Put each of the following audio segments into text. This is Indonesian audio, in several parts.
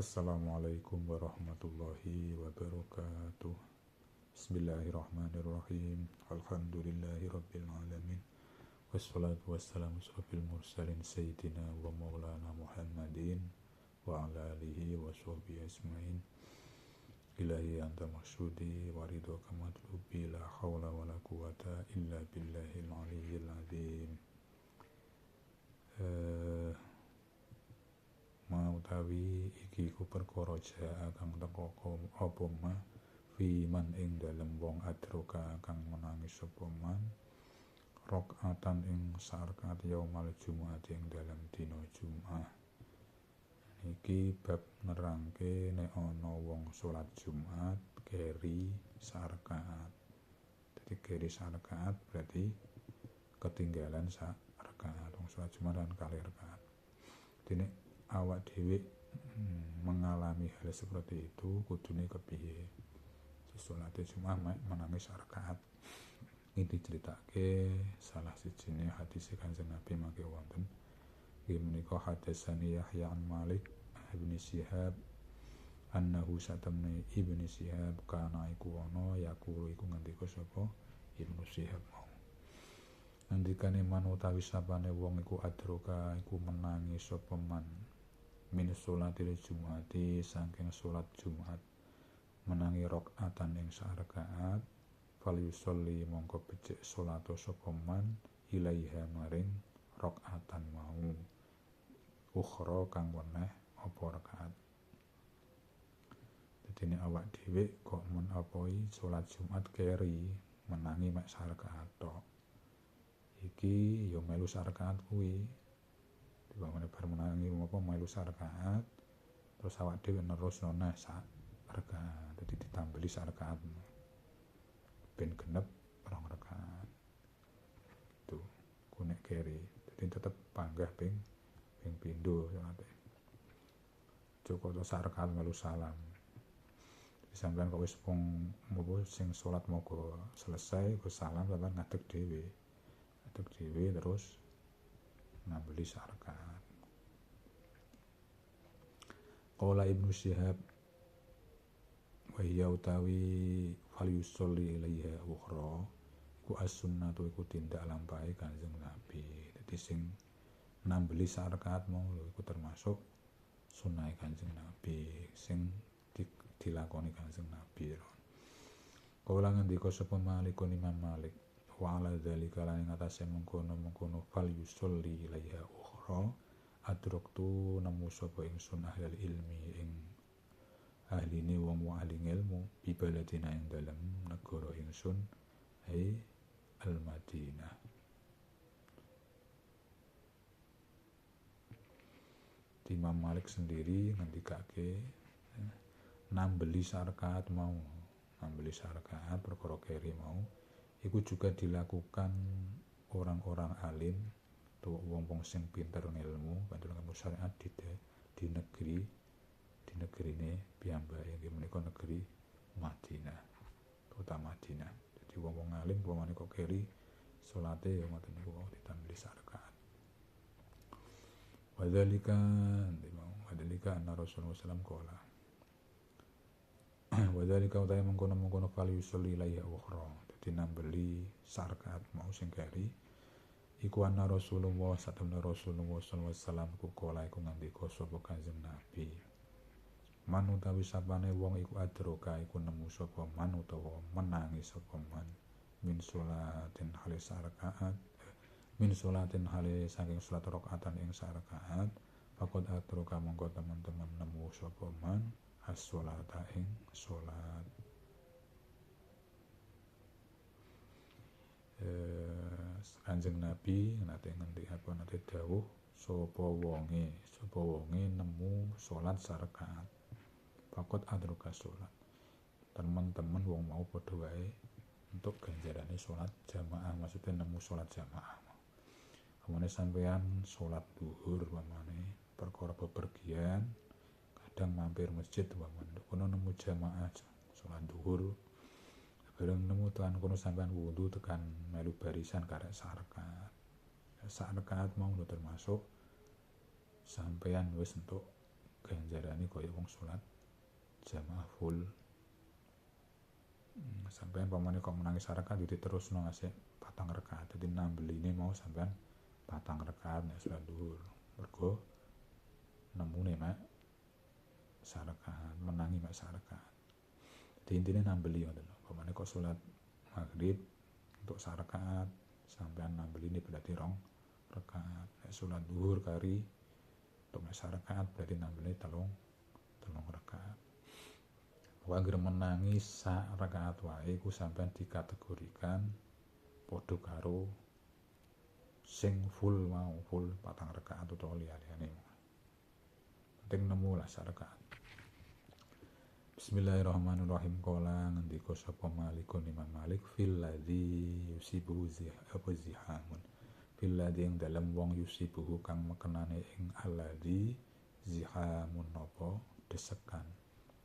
Assalamualaikum warahmatullahi wabarakatuh. Bismillahirrahmanirrahim. Alhamdulillahi rabbil alamin. Wassalatu wassalamu asrofil mursalin sayyidina wa maulana Muhammadin wa ala alihi wa sahbihi asma'in. Ilahi anta maksudi wa ridhoka matlubi, la hawla wa la quwata illa billahil aliyyil azim. Mautawi iki ku perkara jaa kang teka apa ma fi man ing dalem wong adroka kang menangi sapa man rakaatan ing sarkat yaumal jumat ing dalem dina Jumat. Iki bab nerangke nek ana wong salat Jumat keri sarkaat. Jadi keri sarkaat berarti ketinggalan sak rakaat. Wong salat Jumat kan kali rakaat. Dene awak dhewe mengalami hal seperti itu kudune kepiye? Salat Jumat menangis rakaat. Ini diceritake salah sijine hadis Kanjeng Nabi mangke wonten. Nggih menika hadatsani Yahya an Malik bin Syihab annahu satamni Ibnu Syihab kana iku ana yaqulu iku ngendika sapa Ibnu Syihab mau. Ngendikane man utawi sapane wong iku adroka iku menangi sapa man min sholatil Jumati saking salat Jumat menangi rakaatan ing sarakaat fal yusolli mongko becik salat sapa man ilaiha maring rakaatan mau ukhra kang weneh apa rakaat. Dadi nek awak dhewe kok men apoi salat Jumat keri menangi mek sarakaat tok. Iki ya melu sarakaat kuwi. Dibangane bar menangi apa melu sarakaat terus awak dhewe nerusno neh sak rakaat. Dadi ditambeli sak rakaat. Ben genep rong rakaat. Itu ku nek keri. Dadi tetep panggah ping pindho salate. Cukup sak rakaat melu salam. Sampeyan kok wis wong sing salat moga selesai go salam sampeyan ngadeg dhewe. Ngadeg dhewe terus nambeli sak rakaat. Qala Ibnu Syihab wa hiya utawi fal yusolli ilaiha ukhra iku as-sunnatu iku tindak lampahe Kanjeng Nabi. Dadi sing nambeli sak rakaat mau lho iku termasuk sunah Kanjeng Nabi sing dilakoni Kanjeng Nabi. Kala ngendika sapa Malikun Imam Malik wa ala dzalika lan ing atase mengkono-mengkono fal yusolli ilaiha ukhra adraktu nemu sapa ingsun ahlul ilmi ing ahline wong ahli ilmu bi baladina ing dalem negara ingsun ai Al-Madinah. Imam Malik sendiri ngendikake nambeli sarakaat mau, nambeli sarakaat perkara keri mau iku juga dilakukan orang-orang alim atau wong-wong sing pinter ilmu padahal ilmu syariat di negrine piyambake nggih menika negeri Madinah, kota Madinah. Jadi wong-wong alim pamane kok keri salate ya ngoten niku ditambeli sak rakaat. Wadzalika anna Rasulullah sallallahu alaihi wasallam qala wadzalika utahe mengkono-mengkono fal yusolli ilaiha ukhra dinambeli sarkaat mau sing keri iku ana Rasulullah sallallahu alaihi wasallam ku kala iku ngandika sapa Kanjeng Nabi man utawi sapane wong iku adroka iku nemu sapa man utawa menangi sapa man min sholatin hale sarkaat min sholatin hale saking salat rakaatan ing sarkaat faqad adroka mongko teman-teman nemu sapa man as-sholata ing salat. Kanjeng Nabi nate dawuh sapa wonge nemu salat sarakaat fakot adroka salat teman-teman wong mau padha wae untuk ganjarane salat jamaah, maksudnya nemu salat jamaah. Kamane sampeyan salat zuhur pamane perkara bepergian kadang mampir masjid pamane kono nemu jamaah salat zuhur. Bareng nemu tuan kono sampean wudu tekan melu barisan karek sarakaat. Sarakaat mau termasuk sampean wis entuk ganjarane kaya wong salat jamaah full. Sampeyan pamane kok menangi rakaat diterusno ngasih 4 rakaat. Dadi nambeline mau sampeyan 4 rakaat nek salat zuhur. Mergo nemune mek rakaat, menangi mek rakaat. Dadi intine nambeli ngoten lho. Pamane kok salat maghrib untuk rakaat sampeyan nambeline berarti 2 rakaat. Nek salat zuhur kari untuk mek rakaat berarti nambeline 3 rakaat. Anggere menangi sak rakaat wae iku sampeyan dikategorikan padha karo sing full mau, full 4 rakaat utawa liyane. Penting nemu lah sak rakaat. Bismillahirrahmanirrahim. Qala ngendika sapa Malikun Imam Malik fil ladzi yusibuhu zihamun. Fil ladzi ing dalem wong yusibuhu kang mekenane ing alladzi zihamun napa desekan.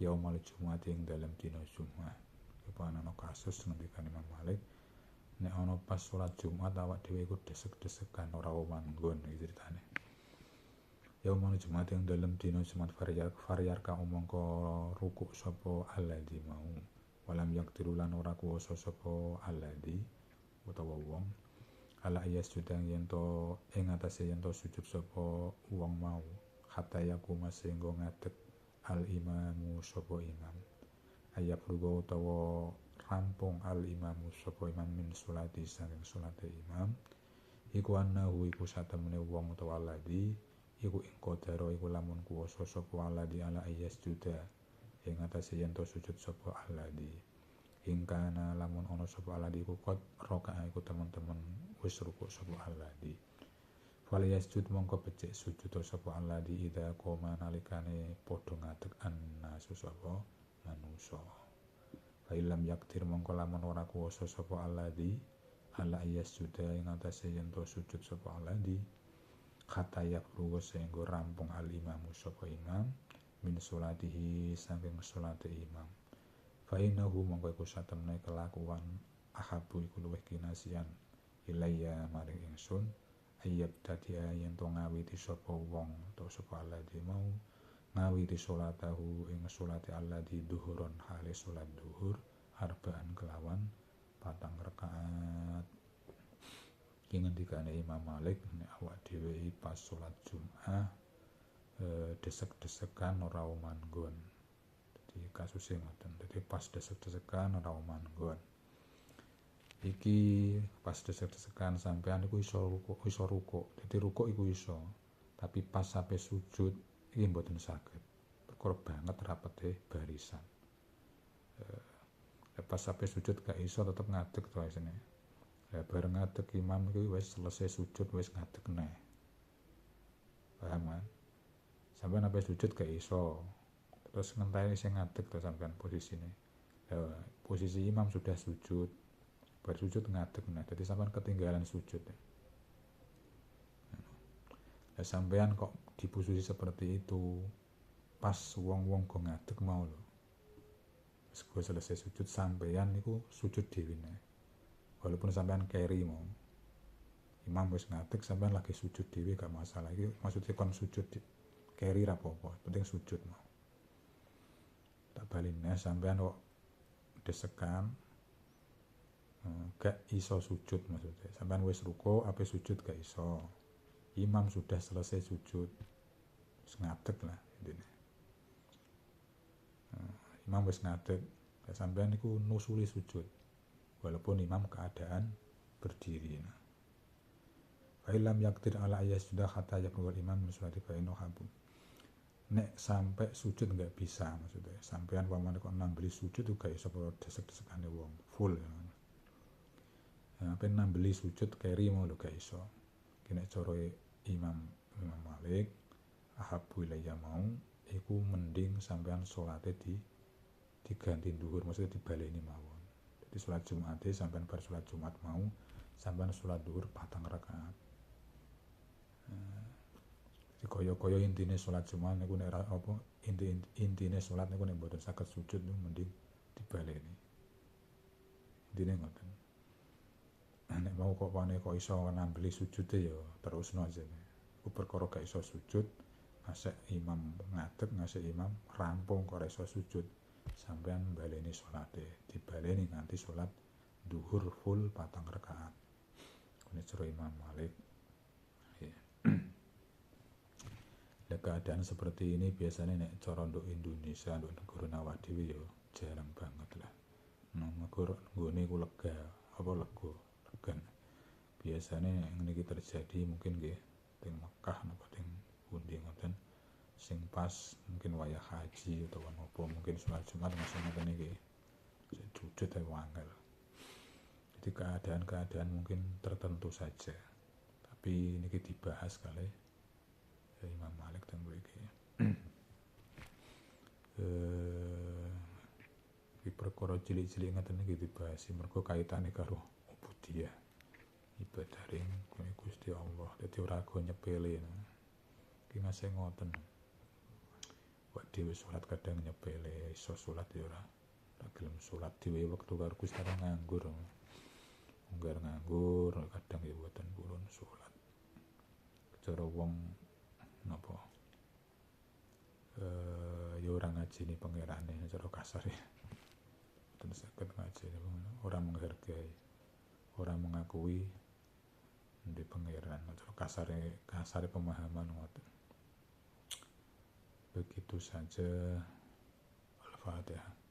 Yaumal Jumat ing dalam dina Jumat. Iku ana kasus ngendikan Imam Malik nek ana pas salat Jumat awak dhewe iku desek-desekan ora manggon iki critane. Yaumal Jumat ing dalam dina Jumat varyar ka omongko rukuk sapa alladzi mau. Walam yaktiru lan ora kuwasa sapa alladzi utawa wong ala ayas judang yen to ing atase yen to sujud sapa wong mau. Hatta yakuma sehingga ngadeg al imamu sapa imam ayat rugo utawa rampung al imamu sapa imam min sholati saking sholate imam iku anahu iku satemene wong utawa alladzi iku ing qadara iku lamun kuwasa sapa alladzi ala ayas juda ing atase yen to sujud sapa alladzi ing kana lamun ana sapa alladzi iku qad raka'a iku teman-teman wis rukuk sapa alladzi Faliyasjud mongko becik sujud sapa alladzi idza qoma nalikane padha ngadeg annasu sapa manusa. Fa illam yaktir mongko lamun ora kuwasa sapa alladzi ala yasjuda ing atase yen to sujud sapa alladzi kata yakruwa sehingga rampung al imamu sapa imam min sholatihi saking sholate imam. Fa innahu mongko iku satemene kelakuan ahabu iku luwih kinasian ilayya maring ingsun ayat tadi yen to ngawiti sapa wong utawa sapa alladzi mau ngawiti sholatahu ing sholate alladzi dhuhuron hale sholat dhuhur arba'an kelawan 4 rakaat. Iki ngendikane Imam Malik nek awak dhewe pas sholat Jumat desek-desekan ora manggon. Dadi kasuse ngoten. Dadi pas desek-desekan ora manggon. Iki pas desek-desekan sampean iku iso rukuk. Dadi rukuk iku iso, tapi pas sampai sujud iki mboten saged. Perkara banget rapete barisan. Pas sampai sujud gak iso tetep ngadeg to asine. Lah bareng ngadeg imam iku wis selesai sujud wis ngadeg neh. Paham kan? Sampeyan sampai sujud gak iso. Terus ngenteni sing ngadeg to sampean posisine. Posisi imam sudah sujud. Bar sujud ngadeg nah, jadi sampean ketinggalan sujud. Nah, sampean kok di posisi seperti itu pas wong-wong go ngadeg mau lho. Wis selesai sujud sampean niku sujud dhewe nah. Walaupun sampean keri mau. Imam wis ngadeg sampean lagi sujud dhewe gak masalah. Iki maksudnya kon sujud keri ra apa-apa, penting sujud mau. Tak baline sampean kok desekan gak iso sujud maksudnya sampean wis ruko ape sujud gak iso imam sudah selesai sujud wis ngadeg lah intine imam wis ngadeg sampean niku nusuli sujud walaupun imam keadaan berdiri. Fa illam yaktir ala ayas sudah kata yakul imam misalati fa inna habu nek sampai sujud gak bisa maksudnya sampean pamane kok nambeli sujud gak iso desek-desekane wong full ya. Apa nambeli sujud keri mau lho gak iso. Kene cara Imam Malik ahabu ilayya mau iku mending sampean salate diganti dhuwur maksudnya dibaleni mawon. Jadi salat Jumate sampean bar salat Jumat mau sampean salat dhuwur 4 rakaat. Jadi kaya-kaya intine salat Jumat niku nek apa intine salat niku nek mboten saged sujud niku mending dibaleni. Intine ngoten. Nek mau kok pane kok iso nambeli sujude ya terusno aja. Ku perkara gak iso sujud ngasek imam ngadeg, ngasek imam rampung kok ora iso sujud, sampean baleni salate, dibaleni nganti salat duhur full 4 rakaat. Ini cara Imam Malik. Ya. Nah, keadaan seperti ini biasanya nek cara nduk Indonesia, nduk negara awak dhewe ya jarang banget lah. Negara nggone ku lega, apa legan. Biasanya ngene iki terjadi mungkin nggih teng Mekah napa teng pundi ngoten, sing pas mungkin wayah haji utawa napa, mungkin sholat Jumat masih ngoten iki sujud ae wangel. Jadi keadaan-keadaan mungkin tertentu saja, tapi ini dibahas kali Imam Malik dan mriki. Iki perkara cilik-cilik ngoten iki dibahas mergo kaitane karo ubudiyah, ibadah ring Gusti Allah. Dadi ora go nyepele. Iki ngasih ngoten. Wak dhewe salat kadang nyepele, iso salat ya ora gelem salat dhewe wektu karo Gusti Allah nganggur. Nganggur kadang ya mboten purun salat. Cara wong napa ya ora ngajeni pangerane cara kasar ya. Mboten saged ngajeni, ora menghargai, ora mengakui di pangeran, cara kasare pemahaman ngoten. Begitu saja. Al-Fatihah.